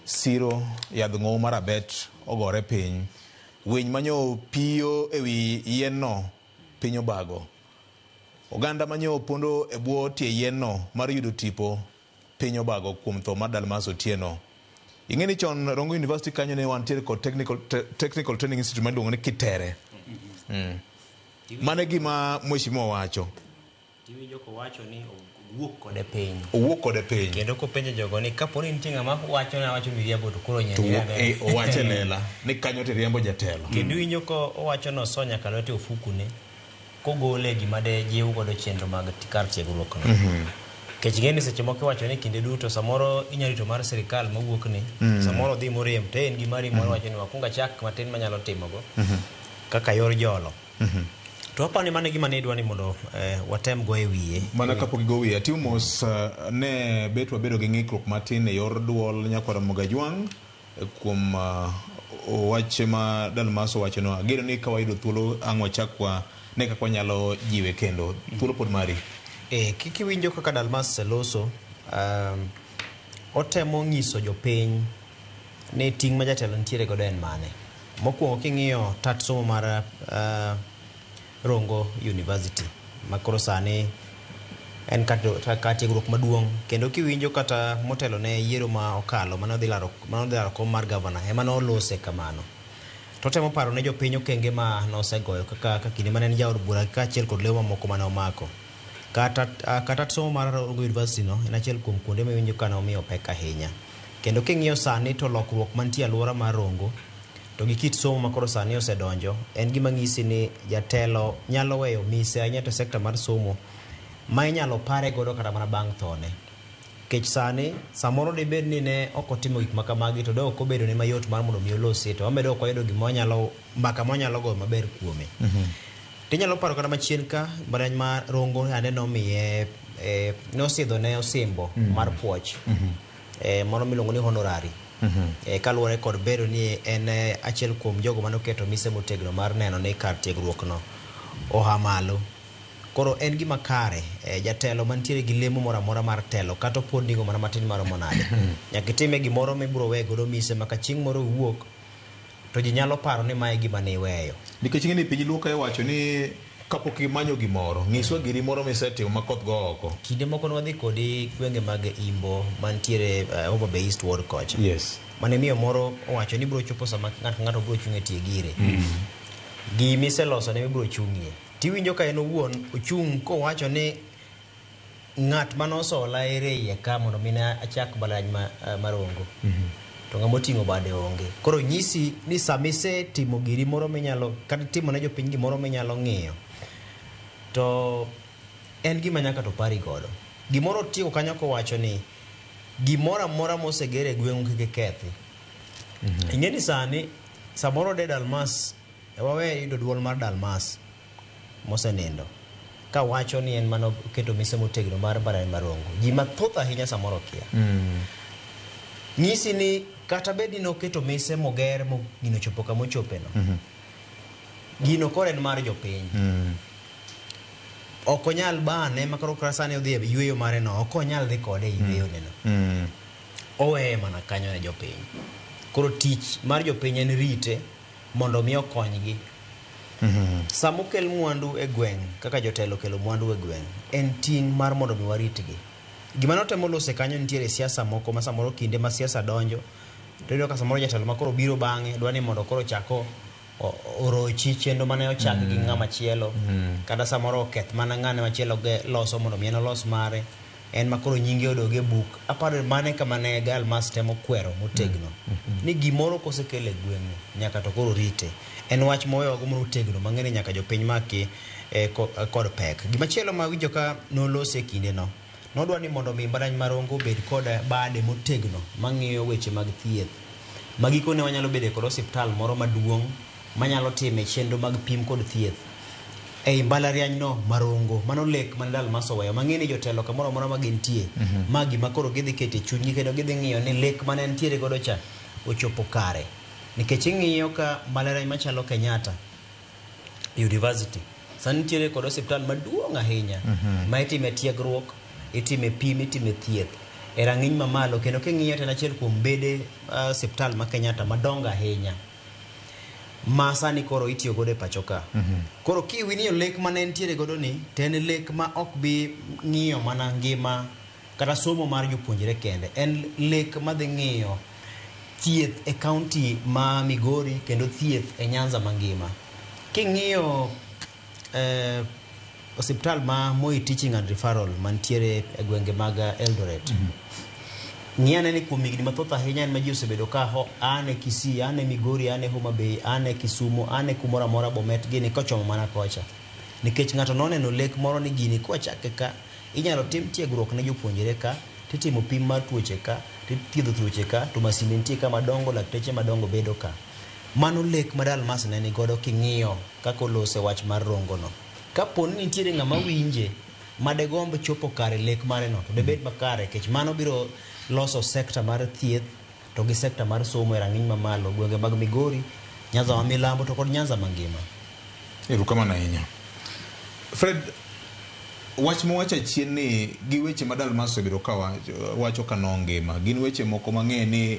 siro yadh ng'owo marabet ogore piny. Winy manyo piyo ewi yien no piny obago. Oganda manyo pondo e bwo tie yien no mar yudo tipo piny obago kuom tho mar Dalmas Otieno. Ing'e ni chon Rongo University kanyo ne wantiere kod technical training institute maluongo ni Kitere. Mane gima mheshimiwa wacho. Tiwinjo ko wacho ni owuok kode piny. Owuok kode piny. Kendo kopenjo jogo ni kapo ni nitie ng'ama wacho miriambo to koro nyene. Owache lela ni kanyo to riembo jatelo. Kendo winjo ko owacho no Sonya Kalwete ofukune kogole gima de jiw godo chenro mag kar tiegruok no. Kech ngeni seche moko wacho ni kinde duto samoro inyarito mar sirikal mawuok ni samoro dhi moriem to en gimari moro wacho ni wakunga chak matin manyalo timogo kaka yor jolo. To apani mane gima ne dwani mondo watem go e wiye. Mana kapok go wiye Timos ne betwa bedo gi ng'ikruok matin e yor duol nyakwara Mogajwang kuom wache ma Dalmas wacho no. Ageno ni kawaido thuolo ang'wa chakwa ne kakwa nyalo jiwe kendo thuolo pod mari. Kiki winjo kaka Dalmas Seloso otemo nyiso jopiny ni ting' ma jatelo ntiere godo en mane. Mokwongo king'iyo tat somo mar Rongo University makoro sani en kata tiegruok maduong' kendo kiwinjo kata motelo ne yiero ma okalo manodhi laro kom mar governor ema nolose kamano. Totemo paro ne jopiny okenge ma nosegoyo kaka kinde mane en jaod bura kaachiel kod lewo mamoko mane omako. Kata somo mar Rongo University no en achiel kuom kuonde miwinjo ka nomiyo pek ahinya. Kendo king'iyo sani to lokruok mantie alwora mar Rongo to gi kit somo makoro sani osedonjo en gima ng'isi ni jatelo nyalo weyo mise ahinya to sekta mar somo ma inyalo pare godo kata mana bang' thone. Kech sani samoro dibed ni ne ok otimo gik makamagi to do ok obedo ne mayot mar mondo mi olosi to omedo ok oyudo gima onyalo mbaka monyalo go maber kuome. Tinyalo paro kata machien ka barany mar Rongo ane nomiye nosidho ne osimbo mar puoch moro miluongo ni honorary. Kaluwore kod bedo ni en achiel kuom jogo manoketo mise motegno mar neno ni kar tiegruok no oha malo. Koro en gima kare jatelo mantiere gi lemo moro amora mar telo kata pod nigo mana matin mar monade. Nyaka itime gimoro mibiro we godo mise maka chieng' moro wuok to ji nyalo paro ni mae gima ne iweyo. Nikech ng'eni piny Luka wacho ni kapok imanyo gimoro ng'iswa giri moro misetimo makoth go oko. Kinde moko nwadhi kodi gwenge mag Imbo mantiere Homa Bay Eastward kocha. Yes. Mane miyo moro owacho ni biro chopo sama ng'ato biro chung' e tie gire. Gimi seloso ne biro chung'ie. Tiwinjo ka en owuon ochung' kowacho ni ng'at manosola ere iye ka mondo mina achak balany ma Rongo. To ng'amo ting'o bade onge. Koro nyisi ni samise timo giri moro minyalo kata timo ne jopiny gimoro minyalo ng'iyo. To en gima nyaka to pari godo. Gimoro tieko kanyo kowacho ni gimoro amora mosegere gweng'u kike kethi. Ing'eni sani samoro de Dalmas wawe yudo duol mar Dalmas mosenindo ka wacho ni en mano keto mise motegno mar barani marongo. Ji mathoth ahinya samoro kia. Nyisi ni kata bedi no keto mise moger mo gino chopo kama chope no. Gino kore en mar jopiny. Okonyal bane makaro krasane odhi yweyo mare no okonyal dhi kode yweyo neno. Owe mana kanyo ne jopiny. Koro tich mar jopiny en rite mondo mi okonygi. Samo kel mwandu e gweng' kaka jotelo kelo mwandu e gweng' en ting' mar mondo mi waritgi. Gima notemo lose kanyo nitiere siasa moko ma samoro kinde ma siasa donjo to iyudo ka samoro jatelo makoro biro bang'e dwani mondo koro chako orochi chenro mane ochak gi ng'ama chielo kata samoro oketh mana ng'ane machielo loso mondo mi en olos mare en makoro nyinge odoge buk. Aparo mane kama ne Dalmas temo kwero motegno ni gimoro kosekele gweng'u nyaka to koro rite. En wach moyo go motegno mang'eni nyaka jopiny maki kod pek. Gimachielo ma winjo ka nolose kinde no nodwa ni mondo mi barany marongo bed kod bade motegno mang'iyo weche mag thieth. Magiko ne wanyalo bede kod osiptal moro maduong' manyalo time chenro mag pim kod thieth. Ei mbalariany no marongo mano lek man Dalmas oweyo mang'eni jotelo kamoro amora ma gintie magi makoro gidhi kete chunygi kendo gidhi ng'iyo ni lek mane ntiere godo cha ochopo kare. Nikech ing'iyo ka mbalariany machalo Kenyatta University sani ntiere kod osiptal maduong' ahinya ma itime tiegruok, itime pim, itime thieth. e rang'iny mamalo, kendo king'iyo en achiel kuom bede osiptal ma Kenyatta madongo ahinya ma sani koro itiyo godo e pacho ka. Koro kiwinjo lek mane entiere godo ni, to en lek ma ok bi ng'iyo mana ngima kata somo mar jopuonjre kende, en lek madhi ng'iyo thieth e kaunti ma Migori kendo thieth e Nyanza mangima. King'iyo osiptal ma Moi Teaching and Referral mantiere e gwenge mag Eldoret, ng'iyane ni kuom higni mathoth ahinya en ma ji osebedo ka ane Kisii, ane Migori, ane Homa Bay, ane Kisumu, ane kumoro amora Bomet gini kochomo mana kocha, nikech ng'ato noneno lek moro ni gini kochake ka inyalo tim tiegruok ne jopuonjre ka, titimo pim mar tuoche ka, tithiedho tuoche ka, to masinde nitie ka madongo, lakteche madongo bedo ka. Mano lek ma Dalmas ne ni godo king'iyo kaka olose wach mar rongono. Kapo ni nitiere ng'ama winje madegomb chopo kare lek mare no, to debed makare, kech mano biro loso sekta mar thieth to gi sekta mar somo e rang'iny mamalo gwenge mag Migori, Nyanza ma milambo to kod Nyanza mangima. Erokamano ahinya. Fred, wach mowacho chien ni gi weche ma Dalmas osebedo ka wacho ka nongima, gin weche moko mang'e ni